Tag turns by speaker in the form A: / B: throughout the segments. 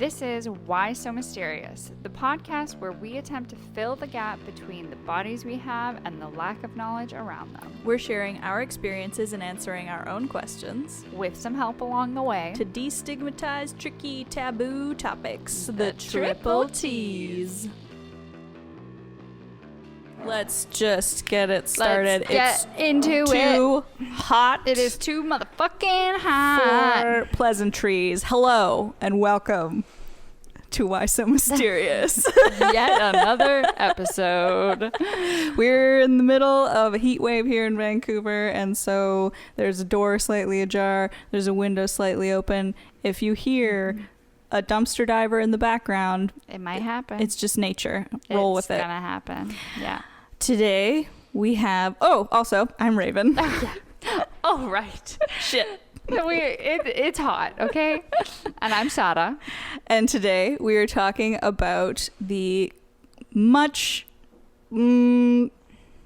A: This is Why So Mysterious, the podcast where we attempt to fill the gap between the bodies we have and the lack of knowledge around them.
B: We're sharing our experiences and answering our own questions,
A: with some help along the way,
B: to destigmatize tricky, taboo topics.
A: The triple T's.
B: Let's just get it started.
A: Let's get into
B: too hot.
A: It is too motherfucking hot.
B: For pleasantries. Hello and welcome to Why So Mysterious.
A: Yet another episode.
B: We're in the middle of a heat wave here in Vancouver, and so there's a door slightly ajar, there's a window slightly open. If you hear a dumpster diver in the background,
A: it might happen.
B: It's just nature. Roll with it.
A: It's gonna happen. Yeah.
B: Today we have. Oh, also I'm Raven.
A: Oh right.
B: Shit.
A: It's hot, okay? And I'm Sada.
B: And today we are talking about the much. I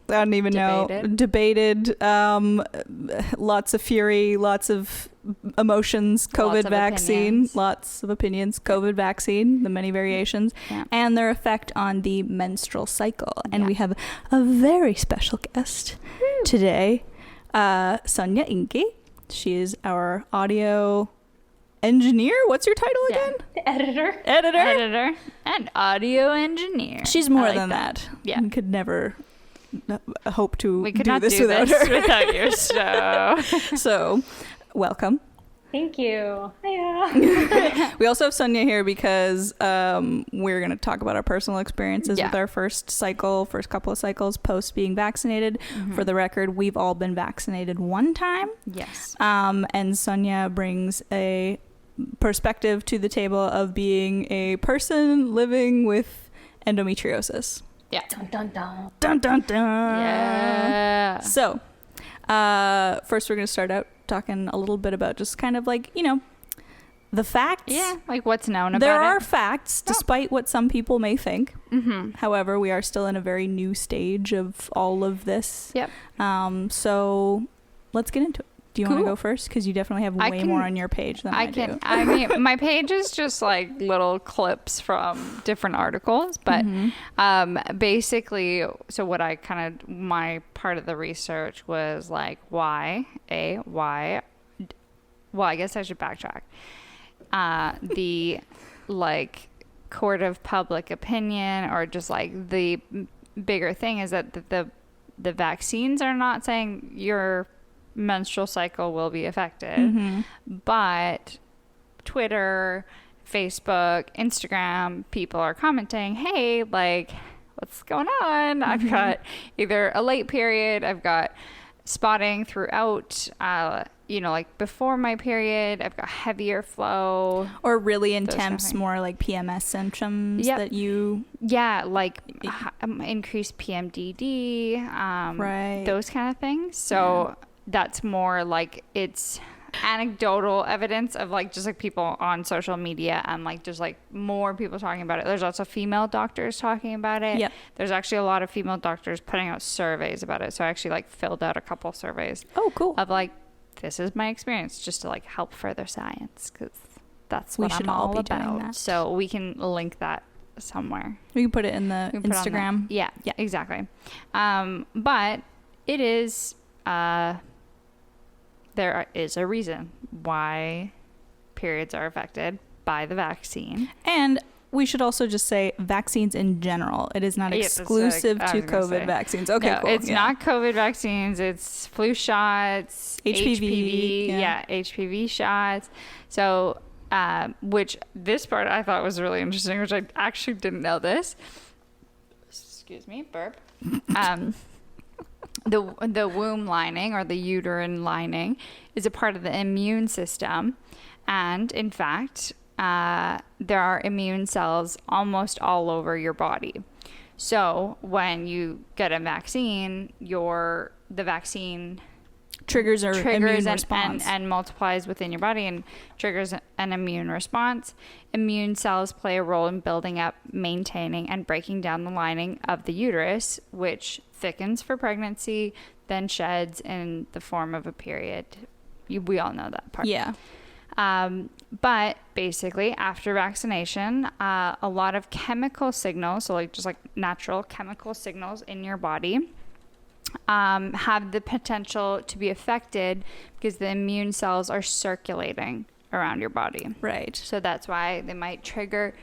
B: don't even know. Debated. Lots of fury. Lots of emotions. COVID vaccine. Lots of opinions. COVID vaccine. The many variations.
A: Yeah.
B: And their effect on the menstrual cycle. And we have a very special guest today. Sonja Ingi. She is our audio engineer. What's your title again?
C: Editor.
A: And audio engineer.
B: She's more than that.
A: Yeah.
B: We could never hope to
A: we could
B: do
A: not
B: this
A: do
B: without
A: this
B: her.
A: without you.
B: So, welcome.
C: Thank you. Hiya.
B: We also have Sonja here because we're going to talk about our personal experiences with our first couple of cycles post being vaccinated. Mm-hmm. For the record, we've all been vaccinated one time.
A: Yes.
B: And Sonja brings a perspective to the table of being a person living with endometriosis.
A: Yeah.
C: Dun dun dun.
B: Dun dun dun.
A: Yeah.
B: So, first we're going to start out talking a little bit about just kind of like, the facts.
A: Yeah, like what's known about
B: there
A: it.
B: are facts, despite what some people may think.
A: Mm-hmm.
B: However, we are still in a very new stage of all of this.
A: Yep.
B: So let's get into it. Do you want to go first? Because you definitely have way more on your page than I do.
A: I mean, my page is just like little clips from different articles, but basically, so what my part of the research was like, why? Well, I guess I should backtrack. The like court of public opinion, or just like the bigger thing is that the vaccines are not saying your menstrual cycle will be affected, but Twitter, Facebook, Instagram, people are commenting, hey, like, what's going on? I've got either a late period, I've got spotting throughout, like before my period, I've got heavier flow,
B: or really intense, more like PMS symptoms that you
A: like increased PMDD, those kind of things. So that's more like it's anecdotal evidence of like just like people on social media, and like just like more people talking about it. There's also female doctors talking about it.
B: Yep.
A: There's actually a lot of female doctors putting out surveys about it. So I actually like filled out a couple surveys.
B: Oh, cool.
A: Of like, this is my experience, just to like help further science, because that's what I'm all about. So we can link that somewhere.
B: We can put it in the Instagram.
A: Yeah, exactly. But it is there is a reason why periods are affected by the vaccine.
B: And we should also just say vaccines in general. It is not exclusive to COVID vaccines. Okay,
A: no,
B: cool.
A: It's not COVID vaccines. It's flu shots, HPV. HPV shots. So, which this part I thought was really interesting, which I actually didn't know this. Excuse me, burp. The womb lining, or the uterine lining, is a part of the immune system. And in fact, there are immune cells almost all over your body. So when you get a vaccine, the vaccine
B: triggers immune response
A: and multiplies within your body and triggers an immune response. Immune cells play a role in building up, maintaining, and breaking down the lining of the uterus, which thickens for pregnancy, then sheds in the form of a period. We all know that part.
B: Yeah.
A: But basically, after vaccination, a lot of chemical signals, so like just like natural chemical signals in your body, have the potential to be affected because the immune cells are circulating around your body.
B: Right.
A: So that's why they might trigger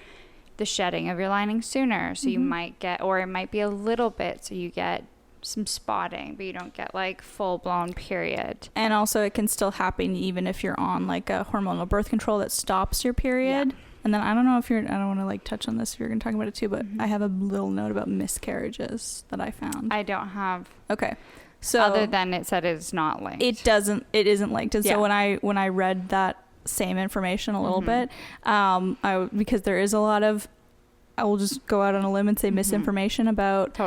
A: the shedding of your lining sooner. So you might get, or it might be a little bit, so you get some spotting, but you don't get like full-blown period.
B: And also it can still happen even if you're on like a hormonal birth control that stops your period. And then I don't know if I don't want to like touch on this if you're going to talk about it too, but I have a little note about miscarriages that I found.
A: I don't have.
B: Okay. So
A: other than it said it's not linked.
B: It isn't linked. And so when I read that same information a little bit, because there is a lot of, I will just go out on a limb and say misinformation about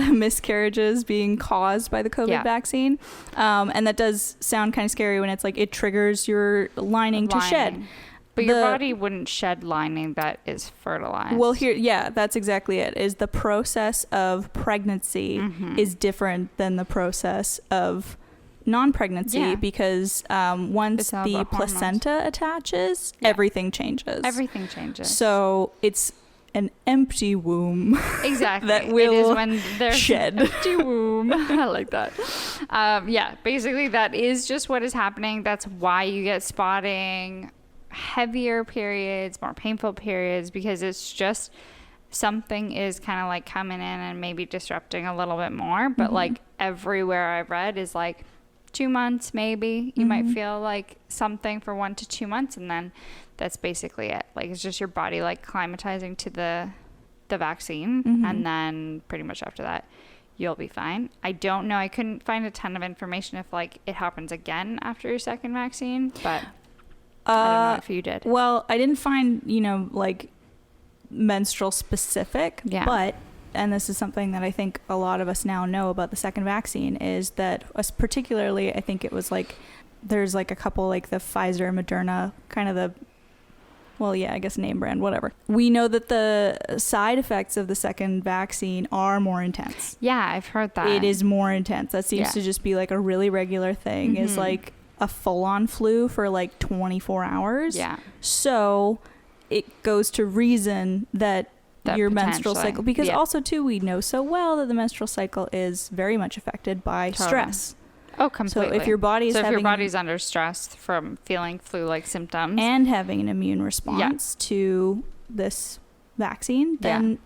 B: miscarriages being caused by the COVID vaccine. And that does sound kind of scary when it's like it triggers your lining to shed.
A: But your body wouldn't shed lining that is fertilized.
B: Well, that's exactly it. Is the process of pregnancy is different than the process of non-pregnancy because once the placenta attaches, everything changes.
A: Everything changes.
B: So it's an empty womb.
A: Exactly.
B: That will
A: it is when there's
B: shed.
A: An empty womb. I like that. Basically that is just what is happening. That's why you get spotting, heavier periods, more painful periods, because it's just something is kind of like coming in and maybe disrupting a little bit more. But like everywhere I've read is like 2 months maybe you might feel like something for 1 to 2 months, and then that's basically it. Like it's just your body like climatizing to the vaccine, and then pretty much after that you'll be fine. I don't know, I couldn't find a ton of information if like it happens again after your second vaccine, but I don't know if you did.
B: Well, I didn't find like menstrual specific, but and this is something that I think a lot of us now know about the second vaccine, is that particularly, I think it was like, there's like a couple, like the Pfizer and Moderna, kind of the, I guess name brand, whatever. We know that the side effects of the second vaccine are more intense.
A: Yeah, I've heard that.
B: It is more intense. That seems to just be like a really regular thing, is like a full-on flu for like 24 hours.
A: Yeah.
B: So it goes to reason that your menstrual cycle, because also too we know so well that the menstrual cycle is very much affected by stress.
A: Oh, completely.
B: So if your body's
A: under stress from feeling flu-like symptoms
B: and having an immune response to this vaccine, then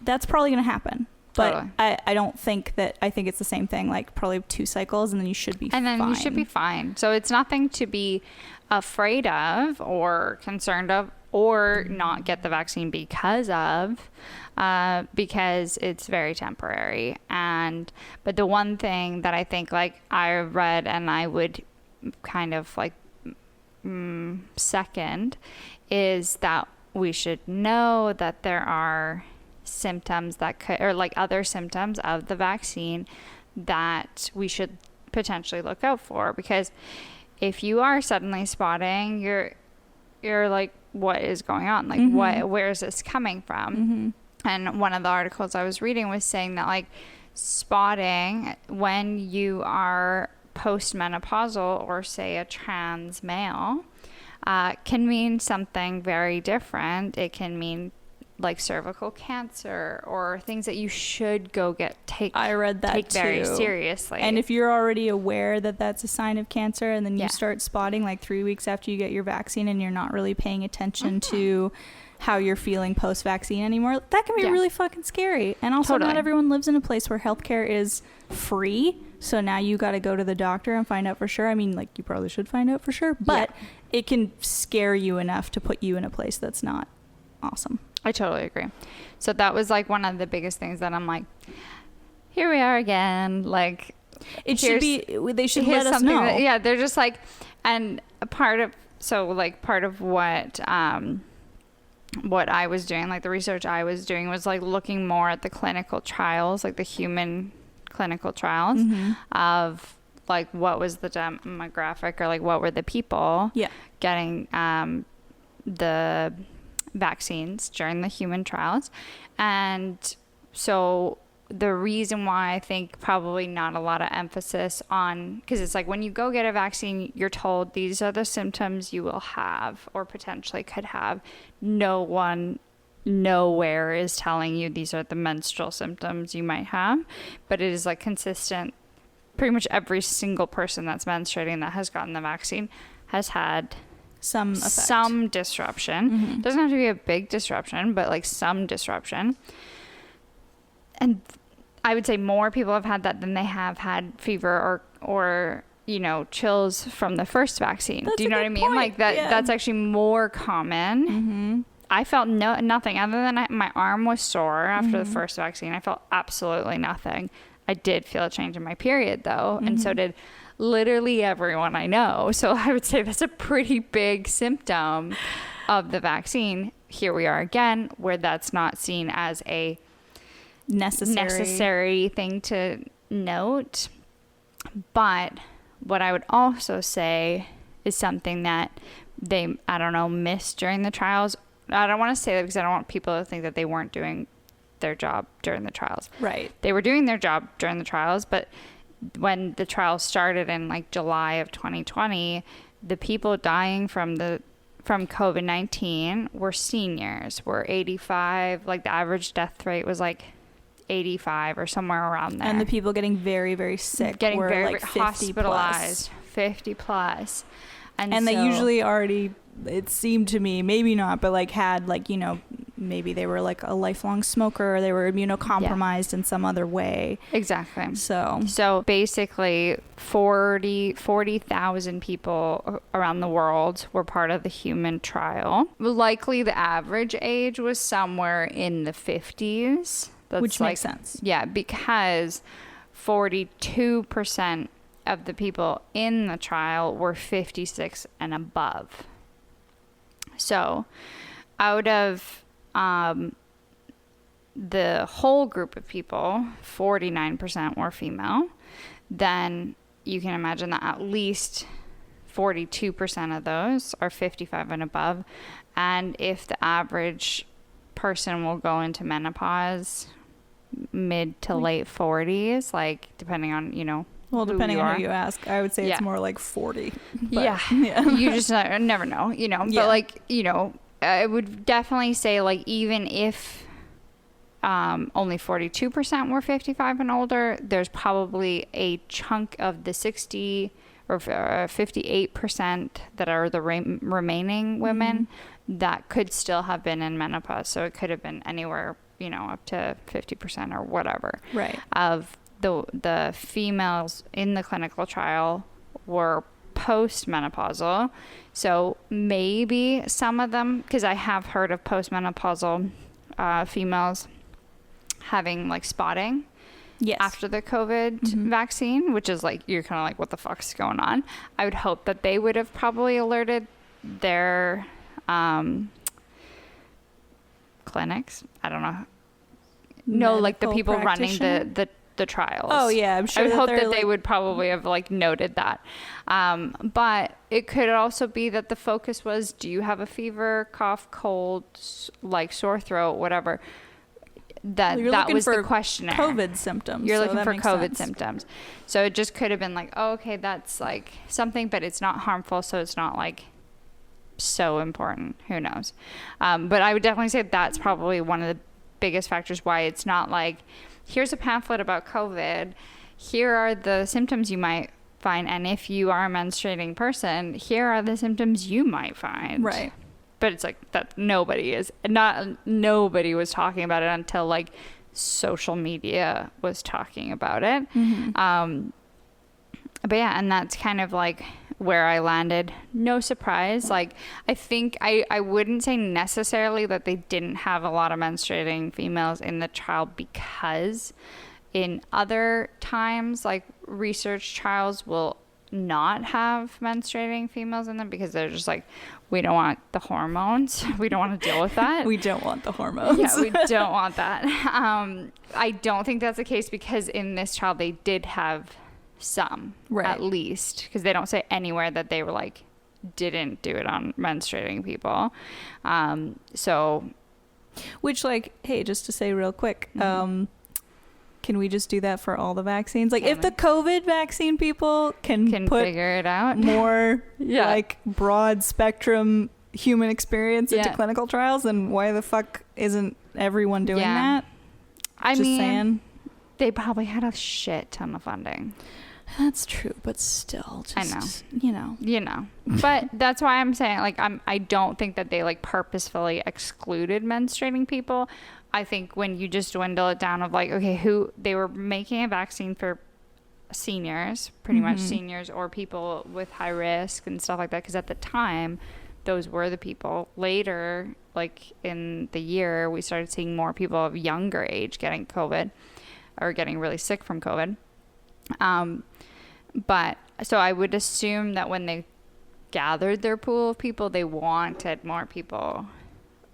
B: that's probably going to happen. But I don't think that, I think it's the same thing, like probably 2 cycles and then you should be fine.
A: And then you should be fine. So it's nothing to be afraid of or concerned of, or not get the vaccine because it's very temporary. But the one thing that I think like I read and I would kind of like second is that we should know that there are symptoms that could, or like other symptoms of the vaccine that we should potentially look out for, because if you are suddenly spotting, you're like, what is going on? Like, where is this coming from? And one of the articles I was reading was saying that like spotting when you are postmenopausal or say a trans male can mean something very different. It can mean like cervical cancer or things that you should go
B: I read that
A: take
B: too.
A: Very seriously.
B: And if you're already aware that that's a sign of cancer, and then you start spotting like 3 weeks after you get your vaccine, and you're not really paying attention to how you're feeling post-vaccine anymore, that can be really fucking scary. And also not everyone lives in a place where healthcare is free, so now you got to go to the doctor and find out for sure. I mean, like, you probably should find out for sure, but it can scare you enough to put you in a place that's not awesome.
A: I totally agree. So that was like one of the biggest things that I'm like, here we are again. Like,
B: it should be, they should let us know.
A: They're just like, and part of what I was doing, like the research I was doing was like looking more at the clinical trials, like the human clinical trials of like what was the demographic, or like what were the people getting the vaccines during the human trials. And so the reason why I think probably not a lot of emphasis on, because it's like when you go get a vaccine, you're told these are the symptoms you will have or potentially could have. No one nowhere is telling you these are the menstrual symptoms you might have, but it is like consistent. Pretty much every single person that's menstruating that has gotten the vaccine has had
B: some
A: disruption.
B: Mm-hmm.
A: Doesn't have to be a big disruption, but like some disruption. And I would say more people have had that than they have had fever or you know, chills from the first vaccine.
B: That's
A: Do you know what I mean?
B: point.
A: Like that.
B: Yeah.
A: That's actually more common.
B: Mm-hmm.
A: I felt nothing other than my arm was sore after
B: Mm-hmm.
A: the first vaccine. I felt absolutely nothing. I did feel a change in my period though, and so did literally everyone I know. So I would say that's a pretty big symptom of the vaccine. Here we are again, where that's not seen as a necessary thing to note. But what I would also say is something that they, I don't know, missed during the trials. I don't want to say that because I don't want people to think that they weren't doing their job during the trials.
B: Right.
A: They were doing their job during the trials, but when the trials started in like July of 2020, the people dying from COVID-19 were seniors, were 85. Like the average death rate was like 85 or somewhere around there.
B: And the people getting very, very sick were
A: very,
B: like 50
A: hospitalized,
B: plus.
A: 50 plus. And
B: And
A: so,
B: they usually already, it seemed to me, maybe not, but like had like, you know, maybe they were like a lifelong smoker, or they were immunocompromised in some other way.
A: Exactly.
B: So
A: basically 40,000 people around the world were part of the human trial. Likely the average age was somewhere in the 50s.
B: which makes sense.
A: Yeah, because 42% of the people in the trial were 56 and above. So out of the whole group of people, 49% were female. Then you can imagine that at least 42% of those are 55 and above. And if the average person will go into menopause mid to late 40s, like depending on, you know,
B: Well, depending on
A: are.
B: who you ask, I would say it's
A: Yeah.
B: more like 40.
A: Yeah. You just never know, you know.
B: Yeah.
A: But like, you know, I would definitely say like even if only 42% were 55 and older, there's probably a chunk of the 60 or 58% that are the remaining women that could still have been in menopause. So it could have been anywhere, you know, up to 50% or whatever.
B: Right.
A: Of the females in the clinical trial were postmenopausal. So maybe some of them, because I have heard of postmenopausal females having like spotting after the COVID vaccine, which is like, you're kind of like, what the fuck's going on? I would hope that they would have probably alerted their clinics. I don't know. No, like the people running the trials.
B: Oh yeah, I'm sure.
A: I would hope that
B: like,
A: they would probably have like noted that. But it could also be that the focus was, do you have a fever, cough, cold, like sore throat, whatever. That was the questionnaire.
B: COVID symptoms.
A: You're
B: so
A: looking
B: that
A: for
B: makes
A: COVID
B: sense.
A: symptoms. So it just could have been like, oh, okay, that's like something, but it's not harmful, so it's not like so important. Who knows? But I would definitely say that's probably one of the biggest factors why it's not like, here's a pamphlet about COVID. Here are the symptoms you might find. And if you are a menstruating person, here are the symptoms you might find.
B: Right.
A: But it's like that nobody was talking about it until like social media was talking about it. But yeah, and that's kind of like where I landed. No surprise. Like, I think I wouldn't say necessarily that they didn't have a lot of menstruating females in the trial, because in other times, like research trials will not have menstruating females in them because they're just like, we don't want the hormones. We don't want to deal with that.
B: We don't want the hormones.
A: Yeah, we don't want that. I don't think that's the case, because in this trial they did have some, at least, because they don't say anywhere that they were like didn't do it on menstruating people. So
B: which, like, hey, just to say real quick, Can we just do that for all the vaccines? Like, if the COVID vaccine people can put
A: figure it out
B: more like broad spectrum human experience into clinical trials, then why the fuck isn't everyone doing that?
A: I
B: just
A: mean,
B: saying.
A: They probably had a shit ton of funding.
B: That's true, but still, just,
A: I know. You know. But that's why I'm saying, like, I don't think that they, like, purposefully excluded menstruating people. I think when you just dwindle it down of, like, okay, they were making a vaccine for seniors, pretty much seniors or people with high risk and stuff like that, because at the time, those were the people. Later, like, in the year, we started seeing more people of younger age getting COVID or getting really sick from COVID. But so I would assume that when they gathered their pool of people, they wanted more people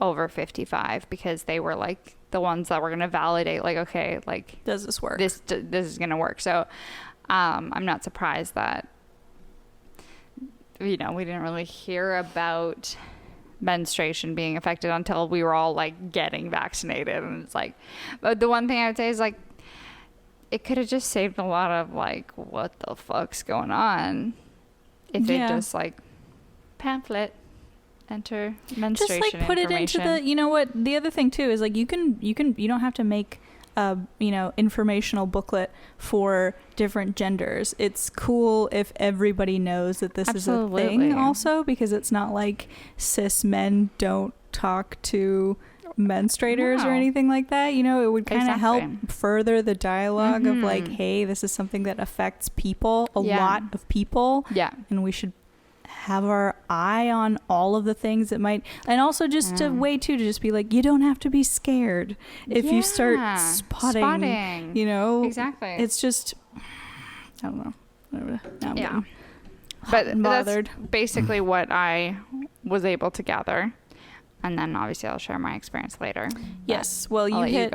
A: over 55 because they were like the ones that were going to validate, like, okay, like,
B: does this work?
A: This is going to work. So I'm not surprised that, you know, we didn't really hear about menstruation being affected until we were all like getting vaccinated. And it's like, but the one thing I would say is, like, it could have just saved a lot of, like, what the fuck's going on if they just, like, pamphlet, enter menstruation
B: just, like, put it into the, you know what, the other thing too is, like, you don't have to make a, you know, informational booklet for different genders. It's cool if everybody knows that this is a thing also, because it's not like cis men don't talk to menstruators or anything like that. You know, it would kind of help further the dialogue of, like, hey, this is something that affects people, a lot of people, and we should have our eye on all of the things that might, and also just a way too to just be like, you don't have to be scared if you start spotting, you know,
A: it's
B: just, I don't know, now I'm getting
A: but that's basically what I was able to gather. And then obviously I'll share my experience later.
B: Yes. Well, you hit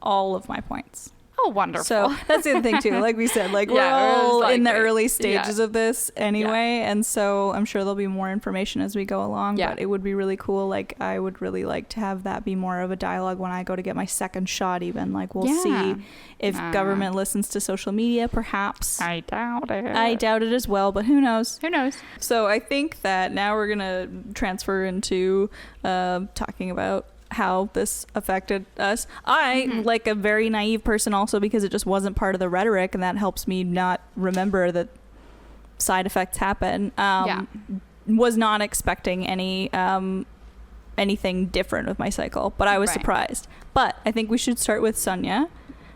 B: all of my points.
A: Oh, wonderful.
B: So that's the other thing too. Like we said, like we're all in the early stages of this anyway. And so I'm sure there'll be more information as we go along, but it would be really cool. Like, I would really like to have that be more of a dialogue when I go to get my second shot even. Like, we'll see if government listens to social media, perhaps.
A: I doubt it.
B: I doubt it as well, but who knows?
A: Who knows?
B: So I think that now we're going to transfer into talking about how this affected us. I, like a very naive person also, because it just wasn't part of the rhetoric, and that helps me not remember that side effects happen, was not expecting anything different with my cycle, but I was surprised. But I think we should start with Sonja,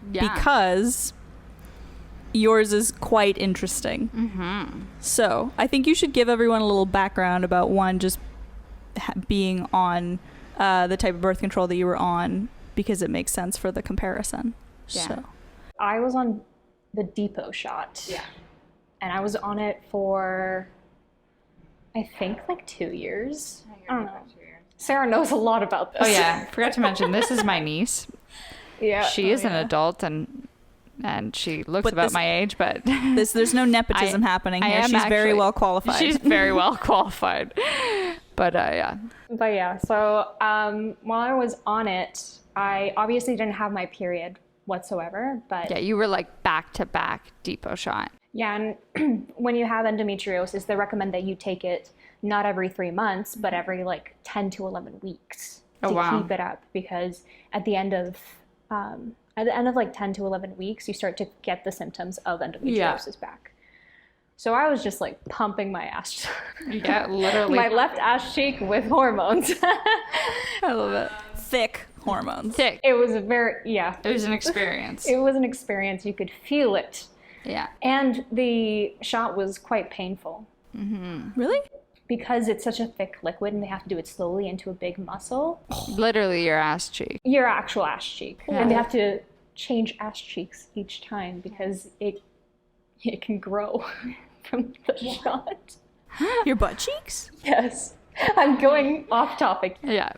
B: because yours is quite interesting. So I think you should give everyone a little background about, one, just being on the type of birth control that you were on, because it makes sense for the comparison. So
C: I was on the depot shot. And I was on it for, I think, like 2 years. I don't know. Sarah knows a lot about this.
A: Oh yeah, forgot to mention, this is my niece. She is an adult and she looks about my age, but
B: there's no nepotism happening here. She's very well qualified.
A: She's very well qualified. But
C: so while I was on it, I obviously didn't have my period whatsoever, but
A: you were like back-to-back depot shot.
C: And when you have endometriosis, they recommend that you take it not every 3 months, but every like 10 to 11 weeks to keep it up, because at the end of like 10 to 11 weeks, you start to get the symptoms of endometriosis back. So I was just like pumping my ass.
A: Literally.
C: My left ass cheek with hormones.
A: I love it.
B: Thick hormones.
A: Thick.
C: It was a very,
A: It was an experience.
C: It was an experience. You could feel it.
A: Yeah.
C: And the shot was quite painful.
B: Really?
C: Because it's such a thick liquid and they have to do it slowly into a big muscle.
A: Literally your ass cheek.
C: Your actual ass cheek. Yeah. And they have to change ass cheeks each time because it can grow from the shot.
B: Your butt cheeks?
C: Yes. I'm going off topic.
A: Yeah.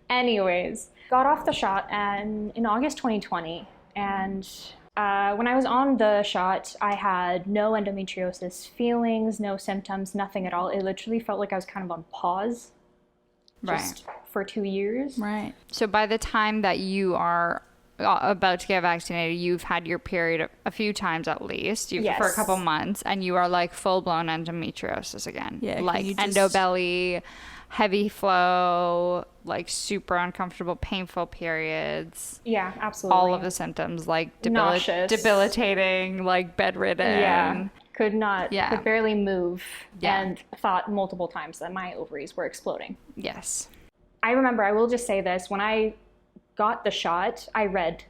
C: Anyways, got off the shot in August 2020. And when I was on the shot, I had no endometriosis feelings, no symptoms, nothing at all. It literally felt like I was kind of on pause. Just for 2 years.
B: Right.
A: So by the time that you are about to get vaccinated, you've had your period a few times at least, for a couple months, and you are like full-blown endometriosis again. Yeah, like endobelly, heavy flow, like super uncomfortable, painful periods.
C: Yeah, absolutely.
A: All of the symptoms, like debilitating, like bedridden.
C: Yeah. Could barely move, and thought multiple times that my ovaries were exploding.
A: Yes.
C: I remember, I will just say this, when I got the shot, I read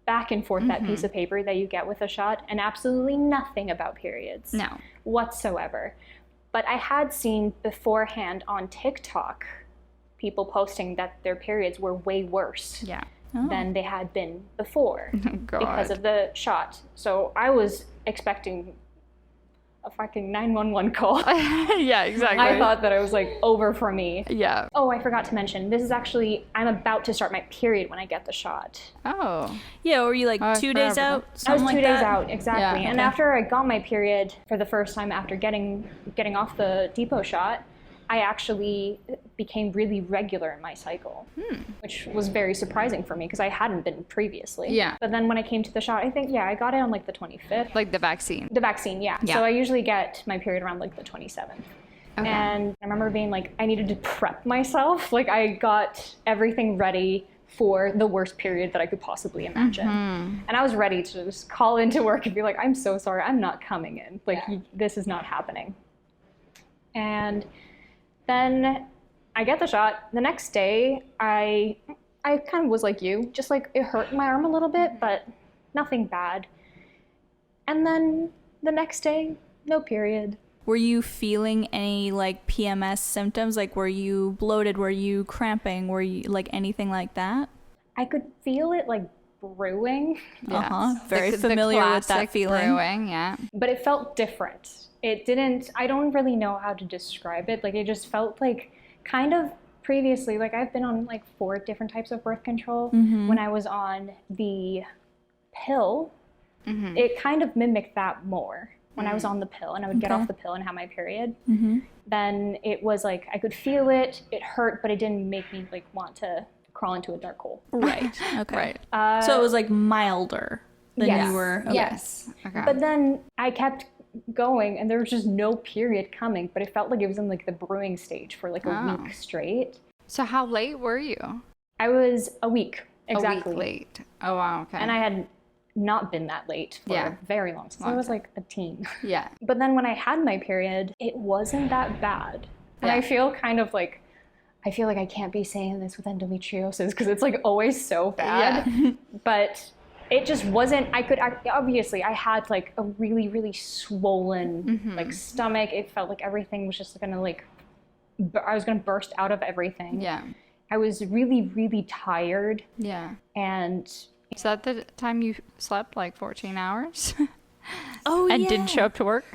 C: back and forth that piece of paper that you get with a shot, and absolutely nothing about periods.
A: No.
C: Whatsoever. But I had seen beforehand on TikTok people posting that their periods were way worse than they had been before because of the shot. So I was expecting a fucking 911 call.
A: Yeah, exactly.
C: I thought that it was like over for me.
A: Yeah.
C: Oh, I forgot to mention, this is actually, I'm about to start my period when I get the shot.
A: Oh.
B: Yeah, were you like 2 days out?
C: I was 2 days out, exactly. Yeah, and after I got my period for the first time after getting off the depot shot, I actually became really regular in my cycle, which was very surprising for me because I hadn't been previously.
A: Yeah.
C: But then when I came to the shot, I think, I got it on like the 25th.
A: Like the vaccine?
C: The vaccine, yeah. So I usually get my period around like the 27th. Okay. And I remember being like, I needed to prep myself. Like I got everything ready for the worst period that I could possibly imagine. And I was ready to just call into work and be like, I'm so sorry, I'm not coming in. Like this is not happening. And then I get the shot. The next day, I kind of was like you, just like it hurt my arm a little bit, but nothing bad. And then the next day, no period.
B: Were you feeling any like PMS symptoms? Like were you bloated? Were you cramping? Were you like anything like that?
C: I could feel it like brewing.
B: Very familiar with that feeling.
A: Brewing, yeah.
C: But it felt different. I don't really know how to describe it. Like it just felt like kind of previously, like I've been on like 4 different types of birth control. When I was on the pill, it kind of mimicked that more. When I was on the pill and I would get off the pill and have my period, then it was like I could feel it, it hurt, but it didn't make me like want to crawl into a dark hole.
B: Right. Okay. Right. So it was like milder than you were.
C: Okay. Yes. Okay. But then I kept going and there was just no period coming, but it felt like it was in like the brewing stage for like a week straight.
A: So how late were you?
C: I was a week. Exactly.
A: A week late. Oh wow, okay.
C: And I had not been that late for a very long time. I was like a teen.
A: Yeah.
C: But then when I had my period, it wasn't that bad. And I feel kind of like, I feel like I can't be saying this with endometriosis because it's like always so bad. Yeah. But it just wasn't, obviously I had like a really, really swollen like stomach. It felt like everything was just gonna like, I was gonna burst out of everything.
A: Yeah.
C: I was really, really tired.
A: Yeah.
C: And
A: is that the time you slept like 14 hours?
B: And
A: didn't show up to work?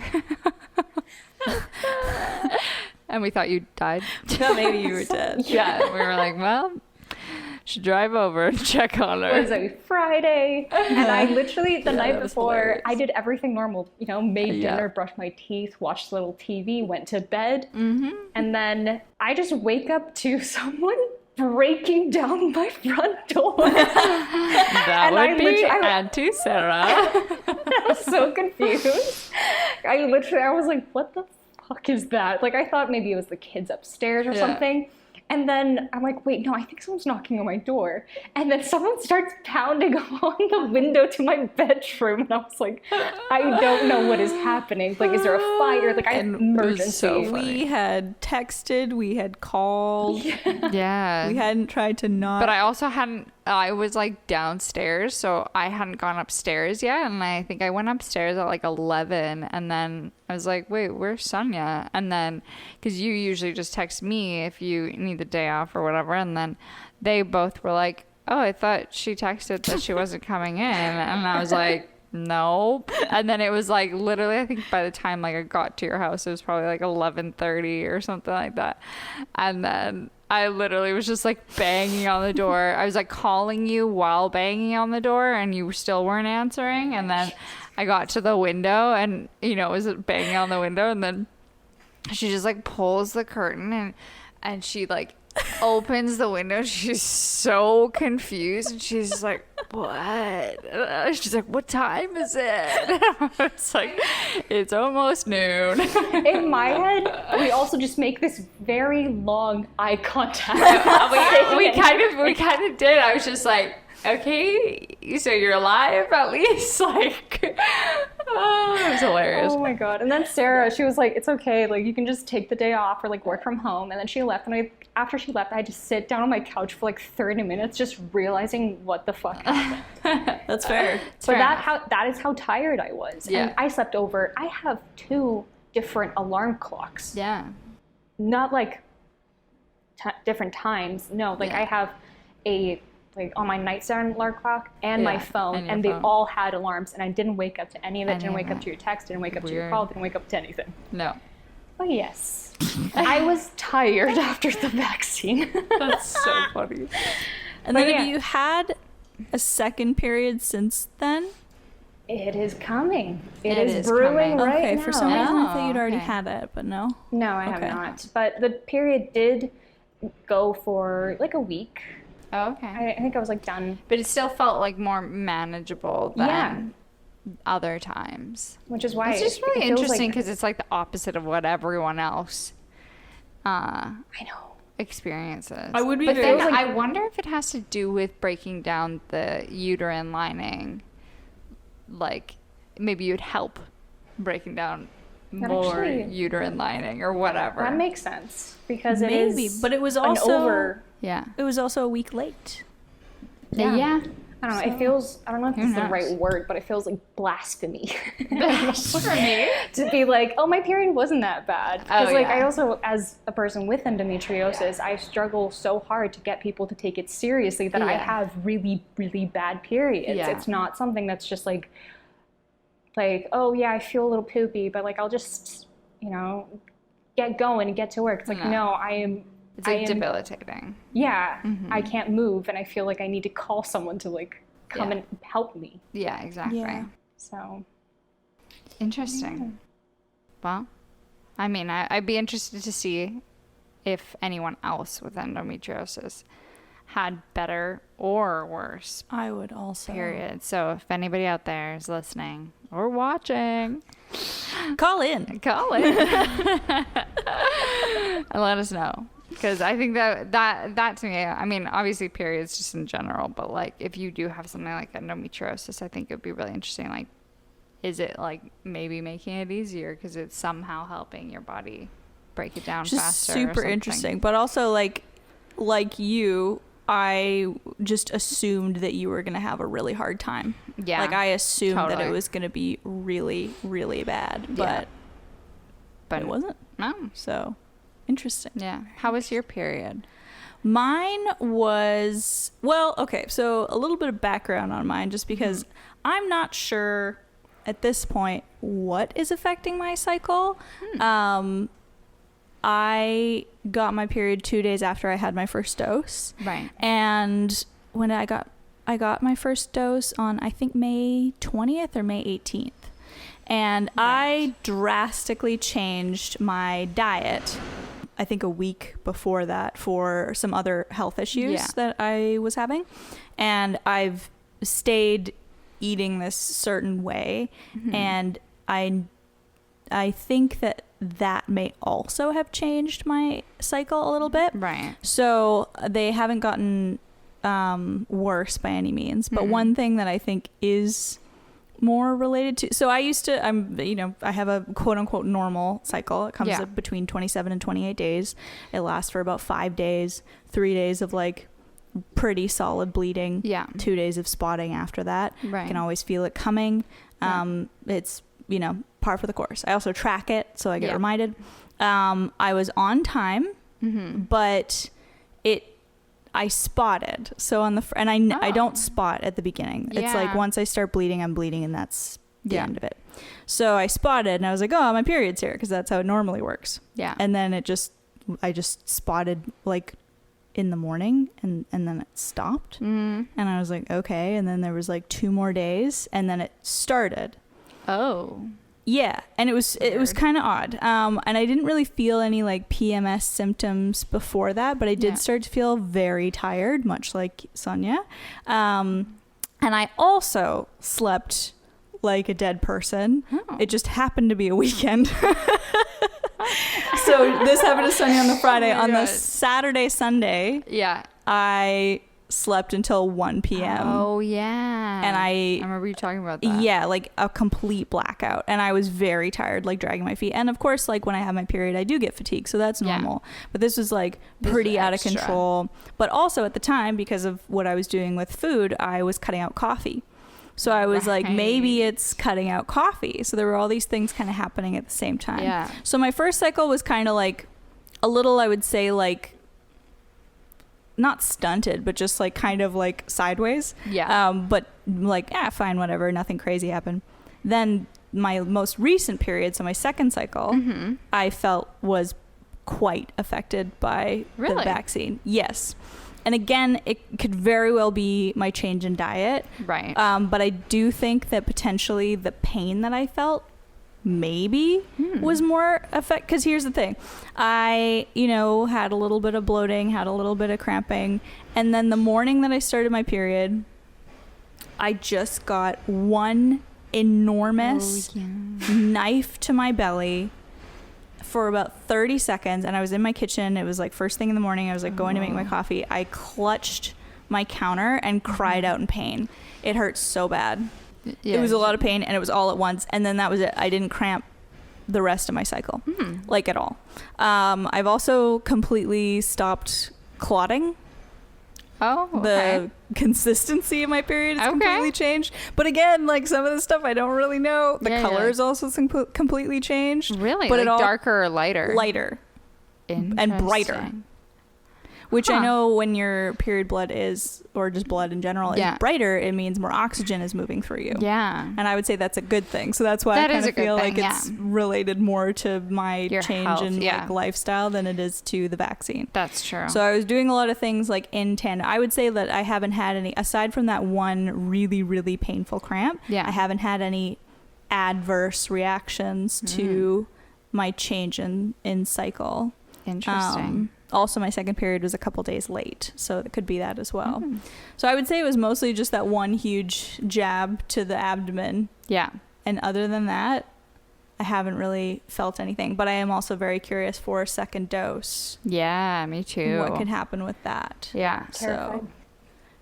A: And we thought you died.
B: No, maybe you were dead.
A: Yeah. We were like, well, should drive over and check on her.
C: It was like Friday. And I literally, the night before, I did everything normal. You know, made dinner, brushed my teeth, watched a little TV, went to bed. And then I just wake up to someone breaking down my front door.
A: That would be Auntie Sarah.
C: I was so confused. I was like, what the fuck is that? Like, I thought maybe it was the kids upstairs or something. And then I'm like, wait, no, I think someone's knocking on my door. And then someone starts pounding on the window to my bedroom. And I was like, I don't know what is happening. Like, is there a fire? Like, I had emergency.
B: So we had texted, we had called.
A: Yeah.
B: We hadn't tried to not.
A: But I also I was like downstairs, so I hadn't gone upstairs yet. And I think I went upstairs at like 11. And then I was like, wait, where's Sonja? And then, because you usually just text me if you need the day off or whatever. And then they both were like, oh, I thought she texted that she wasn't coming in. And I was like, nope. And then it was like literally, I think by the time like I got to your house, it was probably like 11:30 or something like that. And then I literally was just like banging on the door. I was like calling you while banging on the door and you still weren't answering. And then I got to the window and, you know, it was banging on the window. And then she just like pulls the curtain and she like opens the window. She's so confused and she's like, what? She's like, what time is it? It's like, it's almost noon.
C: In my head, we also just make this very long eye contact.
A: we kind of did. I was just like, okay, so you're alive at least. Like, oh, it was hilarious.
C: Oh my god. And then Sarah, she was like, it's okay, like you can just take the day off or like work from home. And then she left, and after she left, I had to sit down on my couch for like 30 minutes just realizing what the fuck happened.
B: That's fair.
C: But that is how tired I was. Yeah. And I slept over. I have 2 different alarm clocks.
A: Yeah.
C: Not like different times. No, like I have like on my nightstand alarm clock and my phone, and they all had alarms, and I didn't wake up to any of it. Didn't wake up to your text, didn't wake up to your call, didn't wake up to anything.
A: No.
C: But yes, I was tired after the vaccine.
A: That's so funny.
B: And then have you had a second period since then?
C: It is coming. It is brewing right now.
B: For some reason I thought you'd already had it, but no.
C: No, I have not. But the period did go for like a week.
A: Oh, okay.
C: I think I was like done.
A: But it still felt like more manageable than other times.
C: Which is why
A: it's just really interesting because it's like the opposite of what everyone else
C: I know
A: experiences.
B: I would be
A: but then I wonder if it has to do with breaking down the uterine lining. Like maybe you'd help breaking down more uterine lining or whatever.
C: That makes sense because
B: maybe, but it was also
A: yeah.
B: It was also a week late.
C: Yeah. I don't know. It feels, I don't know if this is the right word, but it feels like blasphemy.
A: For me?
C: To be like, oh, my period wasn't that bad. Because I also, as a person with endometriosis, I struggle so hard to get people to take it seriously that I have really, really bad periods. Yeah. It's not something that's just like, oh yeah, I feel a little poopy, but like I'll just, get going and get to work. It's like, no,
A: It's like debilitating.
C: Yeah. Mm-hmm. I can't move, and I feel like I need to call someone to like come and help me.
A: Yeah, exactly. Yeah.
C: So
A: interesting. Well, I mean, I'd be interested to see if anyone else with endometriosis had better or worse.
B: I would also.
A: Period. So if anybody out there is listening or watching,
B: call in.
A: And let us know. Because I think that to me, I mean, obviously periods just in general, but like if you do have something like endometriosis, I think it would be really interesting. Like, is it like maybe making it easier because it's somehow helping your body break it down faster?
B: Super interesting. But also like you, I just assumed that you were going to have a really hard time. Yeah. Like I assumed that it was going to be really, really bad, but it wasn't.
A: No.
B: So interesting.
A: Yeah. How was your period?
B: Mine was, well, okay, so a little bit of background on mine, just because I'm not sure at this point what is affecting my cycle. I got my period 2 days after I had my first dose.
A: Right.
B: And when I got my first dose on, I think, May 20th or May 18th. And I drastically changed my diet, I think a week before that, for some other health issues that I was having. And I've stayed eating this certain way. And I think that may also have changed my cycle a little bit.
A: Right.
B: So they haven't gotten worse by any means. But one thing that I think is more related to, so I have a quote unquote normal cycle. It comes up between 27 and 28 days. It lasts for about 5 days, 3 days of like pretty solid bleeding. Yeah. 2 days of spotting after that. Right. I can always feel it coming. It's, par for the course. I also track it, so I get reminded. I was on time, but I spotted. So on the I don't spot at the beginning. It's like once I start bleeding, I'm bleeding, and that's the end of it. So I spotted, and I was like, oh, my period's here, because that's how it normally works. Yeah. And then I just spotted like in the morning, and then it stopped. And I was like, okay. And then there was like 2 more days, and then it started.
A: Oh.
B: Yeah, and it was kind of odd. And I didn't really feel any like PMS symptoms before that, but I did start to feel very tired, much like Sonja. And I also slept like a dead person. Oh. It just happened to be a weekend. So this happened to Sonja on the Friday. On the Saturday, Sunday, I slept until 1 p.m.
A: Oh, yeah.
B: And I
A: remember you talking about that.
B: Yeah, like a complete blackout. And I was very tired, like dragging my feet. And of course, like when I have my period, I do get fatigue. So that's normal. But this was like pretty out of control. But also at the time, because of what I was doing with food, I was cutting out coffee. So I was like, maybe it's cutting out coffee. So there were all these things kind of happening at the same time.
A: Yeah.
B: So my first cycle was kind of like a little, I would say, like, not stunted, but just like kind of like sideways.
A: Yeah.
B: But like, fine, whatever. Nothing crazy happened. Then my most recent period, so my second cycle, I felt was quite affected by the vaccine. Yes. And again, it could very well be my change in diet.
A: Right.
B: But I do think that potentially the pain that I felt maybe was more effect. Because here's the thing. I, had a little bit of bloating, had a little bit of cramping. And then the morning that I started my period, I just got one enormous knife to my belly for about 30 seconds, and I was in my kitchen. It was like first thing in the morning. I was like going to make my coffee. I clutched my counter and cried out in pain. It hurt so bad. It was a lot of pain, and it was all at once. And then that was it. I didn't cramp the rest of my cycle, like at all. I've also completely stopped clotting.
A: Oh, okay.
B: The consistency of my period has completely changed. But again, like some of the stuff I don't really know. The color is also completely changed.
A: Really?
B: But
A: like darker or lighter?
B: Lighter. And brighter. Which I know when your period blood is, or just blood in general, is brighter, it means more oxygen is moving through you.
A: Yeah.
B: And I would say that's a good thing. So that's why I kind of feel like it's related more to my your change health, in like lifestyle than it is to the vaccine.
A: That's true.
B: So I was doing a lot of things like in tandem. I would say that I haven't had any, aside from that one really, really painful cramp, I haven't had any adverse reactions to my change in cycle.
A: Interesting.
B: Also, my second period was a couple days late, so it could be that as well. So I would say it was mostly just that one huge jab to the abdomen.
A: Yeah.
B: And other than that, I haven't really felt anything. But I am also very curious for a second dose.
A: Yeah, me too.
B: What could happen with that?
A: Yeah.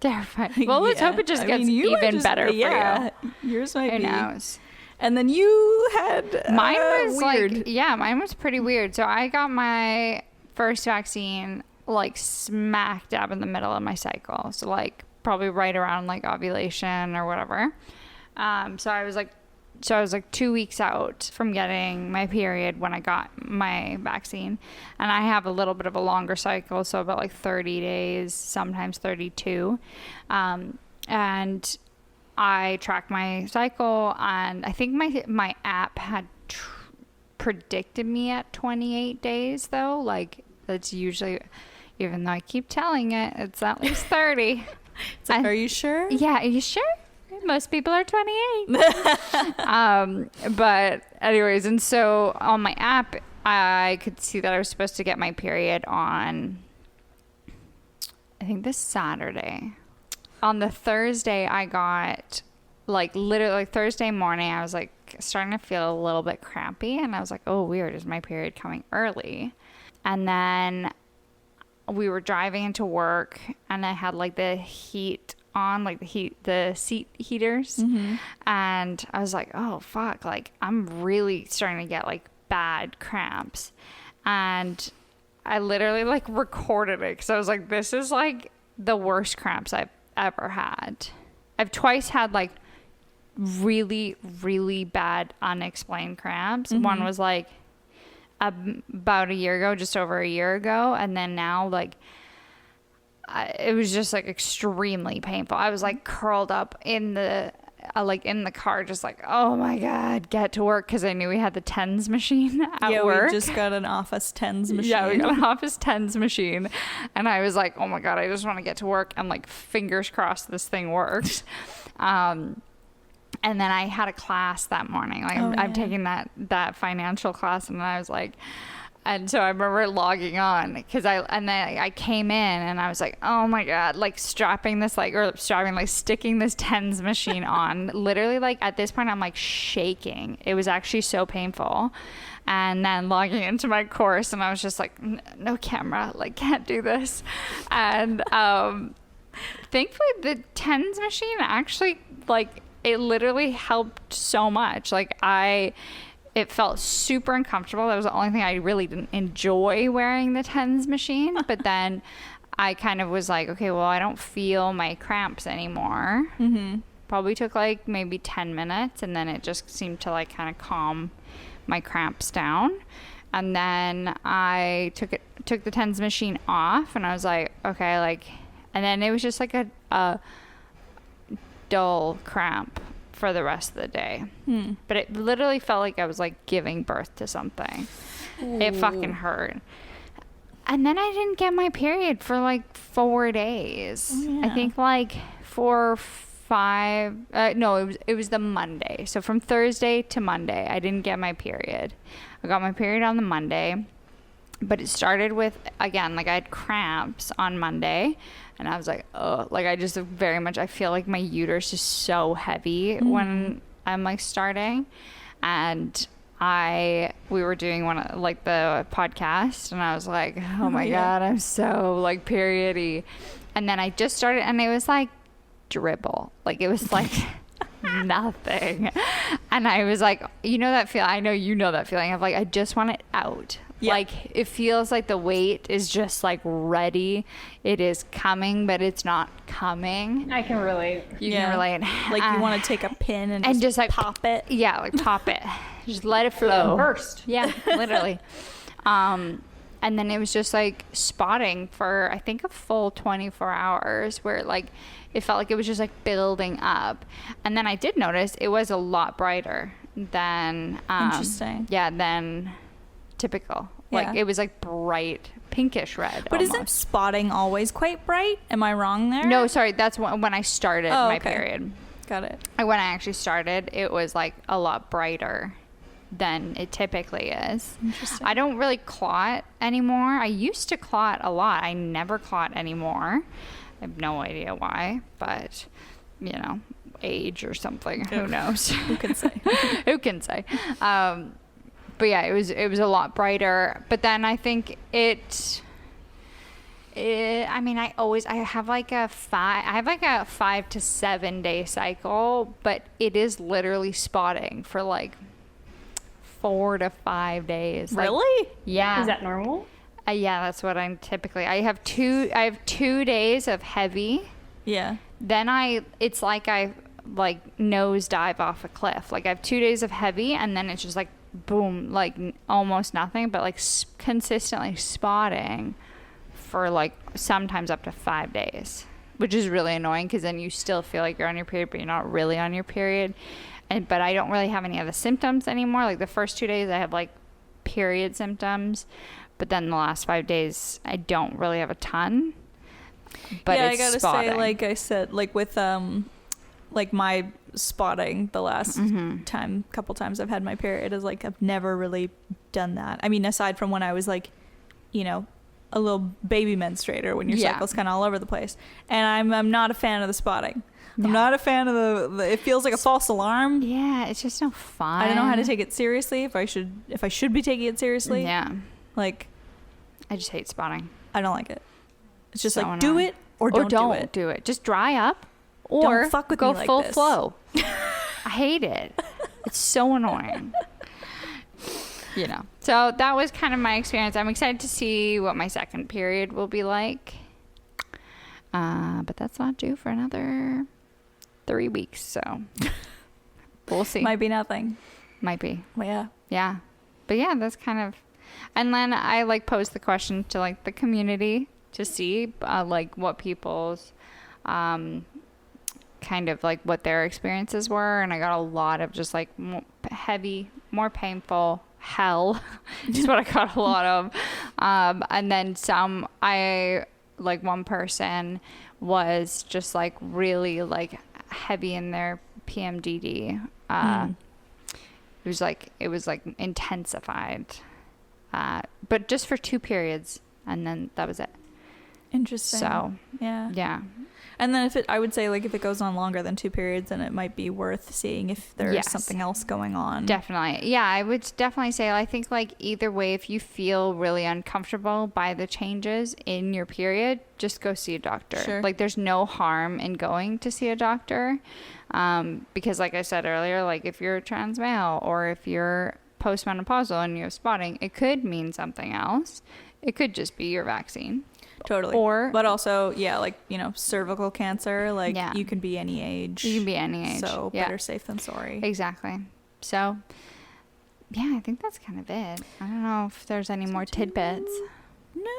B: Terrified.
A: Well, let's hope it just gets even better for you.
B: Yours might be.
A: Who knows?
B: And then you had
A: mine was
B: weird.
A: Mine was pretty weird. So I got my first vaccine like smack dab in the middle of my cycle, so like probably right around like ovulation or whatever. So I was like 2 weeks out from getting my period when I got my vaccine, and I have a little bit of a longer cycle, so about like 30 days, sometimes 32. And I tracked my cycle, and I think my app had predicted me at 28 days though. Like that's usually, even though I keep telling it, it's at least 30.
B: It's like, are you sure?
A: Yeah, are you sure? Most people are 28. But anyways, and so on my app, I could see that I was supposed to get my period on, I think, this Saturday. On the Thursday, I got, like, literally, like, Thursday morning, I was, like, starting to feel a little bit crampy. And I was like, oh, weird. Is my period coming early? And then we were driving into work, and I had, like, the heat on, like, the seat heaters. And I was like, oh, fuck. Like, I'm really starting to get, like, bad cramps. And I literally, like, recorded it because I was like, this is, like, the worst cramps I've ever had. I've twice had like really, really bad unexplained cramps. One was like about a year ago, just over a year ago, and then now like it was just like extremely painful. I was like curled up in the in the car, just like, oh my god, get to work, because I knew we had the TENS machine at work.
B: We just got an office TENS machine.
A: Yeah, we got an office TENS machine, and I was like, oh my god, I just want to get to work and like fingers crossed this thing works. And then I had a class that morning. Like I'm taking that financial class, and I was like, and so I remember logging on because I came in and I was like, oh my God, like sticking this TENS machine on. Literally, like at this point, I'm like shaking. It was actually so painful. And then logging into my course, and I was just like, no camera, like can't do this. And thankfully, the TENS machine actually, like, it literally helped so much. Like it felt super uncomfortable. That was the only thing I really didn't enjoy wearing the TENS machine. But then I kind of was like, okay, well, I don't feel my cramps anymore. Probably took like maybe 10 minutes, and then it just seemed to like kind of calm my cramps down. And then I took the TENS machine off, and I was like, okay, like, and then it was just like a dull cramp for the rest of the day. But it literally felt like I was like giving birth to something. Ooh. It fucking hurt. And then I didn't get my period for like 4 days. I think like 4 or 5 no, it was the Monday. So from Thursday to Monday I didn't get my period. I got my period on the Monday, but it started with, again, like I had cramps on Monday. And I was like, oh, like I just I feel like my uterus is so heavy when I'm like starting. And we were doing like the podcast, and I was like, oh my God, I'm so like period-y. And then I just started, and it was like dribble. Like it was like nothing. And I was like, you know that feeling? I know you know that feeling of like, I just want it out. Yep. Like it feels like the weight is just like ready. It is coming, but it's not coming.
C: I can relate.
A: You can relate.
B: Like you want to take a pin and just like pop it.
A: Yeah, like pop it. Just let it flow.
C: Burst.
A: Yeah, literally. And then it was just like spotting for I think a full 24 hours, where like it felt like it was just like building up. And then I did notice it was a lot brighter than
B: interesting.
A: Yeah, than typical. Like it was like bright pinkish red.
B: But
A: almost.
B: Isn't spotting always quite bright? Am I wrong there?
A: No, sorry, that's when I started my period.
B: Got it.
A: When I actually started, it was like a lot brighter than it typically is.
B: Interesting.
A: I don't really clot anymore. I used to clot a lot. I never clot anymore. I have no idea why, but you know, age or something. Who knows?
B: Who can say?
A: Who can say? But yeah, it was a lot brighter. But then I think I mean, I have like a 5 to 7 day cycle, but it is literally spotting for like 4 to 5 days.
B: Really?
A: Like, yeah.
C: Is that normal?
A: Yeah, that's what I'm typically. I have 2 days of heavy.
B: Yeah.
A: Then it's like I like nosedive off a cliff. Like I have 2 days of heavy, and then it's just like boom, like almost nothing, but like consistently spotting for like sometimes up to 5 days, which is really annoying because then you still feel like you're on your period, but you're not really on your period. But I don't really have any of the symptoms anymore. Like the first 2 days I have like period symptoms, but then the last 5 days I don't really have a ton. But
B: yeah,
A: it's
B: I gotta
A: spotting.
B: say, like I said, like with like my spotting the last couple times I've had my period is like I've never really done that. I mean, aside from when I was like, you know, a little baby menstruator when your cycle's kind of all over the place. And I'm not a fan of the spotting. Yeah. I'm not a fan of the it feels like a false alarm.
A: Yeah, it's just no fun.
B: I don't know how to take it seriously, if I should be taking it seriously.
A: Yeah.
B: Like
A: I just hate spotting.
B: I don't like it. It's just
A: so
B: like
A: annoying.
B: do it or don't
A: do it. Just dry up or
B: don't fuck with
A: go
B: me like
A: full
B: this.
A: flow. I hate it. It's so annoying. You know. So that was kind of my experience. I'm excited to see what my second period will be like. But that's not due for another 3 weeks, so we'll see.
B: Might be nothing.
A: Might be.
B: Well, yeah.
A: Yeah. But yeah, that's kind of, and then I like posed the question to like the community to see like what people's kind of like what their experiences were, and I got a lot of just like heavy, more painful hell is what I got a lot of, and then some. I like one person was just like really like heavy in their PMDD. It was like intensified, but just for 2 periods, and then that was it.
B: Interesting.
A: So
B: yeah. And then I would say like if it goes on longer than 2 periods, then it might be worth seeing if there is something else going on.
A: Definitely. Yeah, I would definitely say, I think like either way, if you feel really uncomfortable by the changes in your period, just go see a doctor.
B: Sure.
A: Like there's no harm in going to see a doctor. Because like I said earlier, like if you're trans male or if you're postmenopausal and you have spotting, it could mean something else. It could just be your vaccine.
B: Totally. But also, like, cervical cancer, like you can be any age.
A: You can be any age.
B: So better safe than sorry.
A: Exactly. So, yeah, I think that's kind of it. I don't know if there's any more tidbits.
B: No.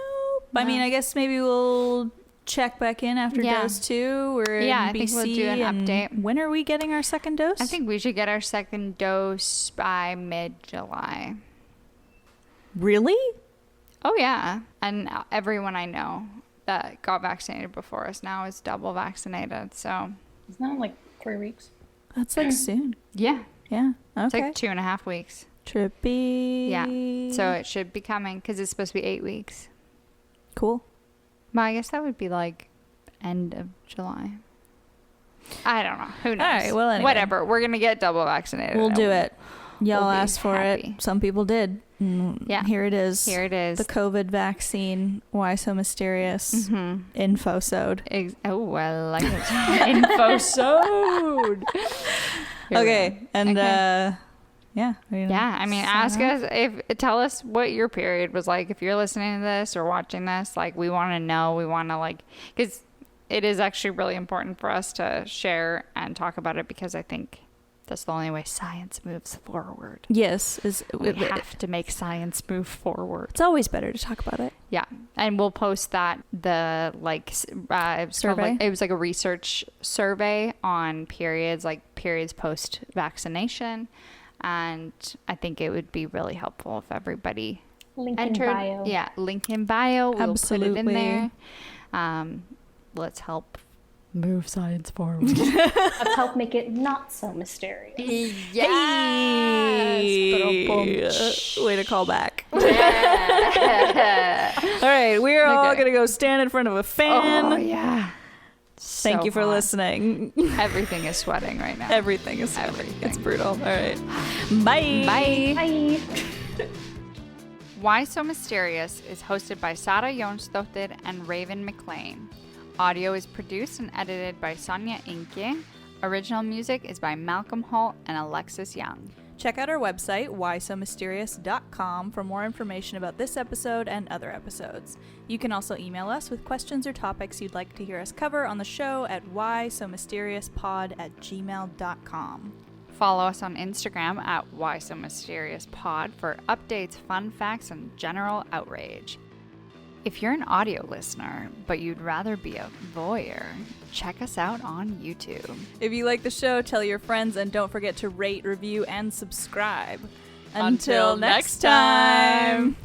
B: I mean, I guess maybe we'll check back in after dose 2. We're in BC. I think we'll do an update. When are we getting our second dose?
A: I think we should get our second dose by mid-July.
B: Really?
A: Oh, yeah. And everyone I know that got vaccinated before us now is double vaccinated. So
C: it's not like 3 weeks.
B: That's like soon.
A: Yeah.
B: Yeah. Okay.
A: It's like 2.5 weeks.
B: Trippy.
A: Yeah. So it should be coming because it's supposed to be 8 weeks.
B: Cool.
A: Well, I guess that would be like end of July. I don't know. Who knows?
B: All right. Well, anyway.
A: Whatever. We're going to get double vaccinated.
B: We'll do it. Y'all asked for it. Some people did.
A: Yeah.
B: Here it is.
A: Here it is.
B: The COVID vaccine. Why so mysterious? Infosode.
A: Oh, I like it. Infosode.
B: Okay. And yeah.
A: I mean, ask us tell us what your period was like. If you're listening to this or watching this, like we want to know. We want to because it is actually really important for us to share and talk about it because I think that's the only way science moves forward.
B: Yes.
A: We have to make science move forward.
B: It's always better to talk about it.
A: Yeah. And we'll post that, survey. It was like a research survey on periods, like periods post-vaccination. And I think it would be really helpful if everybody entered. In bio. Yeah, link in bio. We'll put it in there. Let's help move science forward.
C: Let's help make it not so mysterious.
B: Yes. Way to call back. All right, we're all going to go stand in front of a fan.
A: Oh, yeah.
B: Thank you for listening.
A: Everything is sweating right now.
B: Everything is sweating. Everything. It's brutal. All right. Bye.
A: Bye.
C: Bye.
A: Why So Mysterious is hosted by Sara Jonsdottir and Raven McLean. Audio is produced and edited by Sonja Ingi. Original music is by Malcolm Holt and Alexis Young.
B: Check out our website, whysomysterious.com, for more information about this episode and other episodes. You can also email us with questions or topics you'd like to hear us cover on the show at whysomysteriousPod@gmail.com.
A: Follow us on Instagram at whysomysteriouspod for updates, fun facts, and general outrage. If you're an audio listener, but you'd rather be a voyeur, check us out on YouTube.
B: If you like the show, tell your friends, and don't forget to rate, review, and subscribe. Until next time!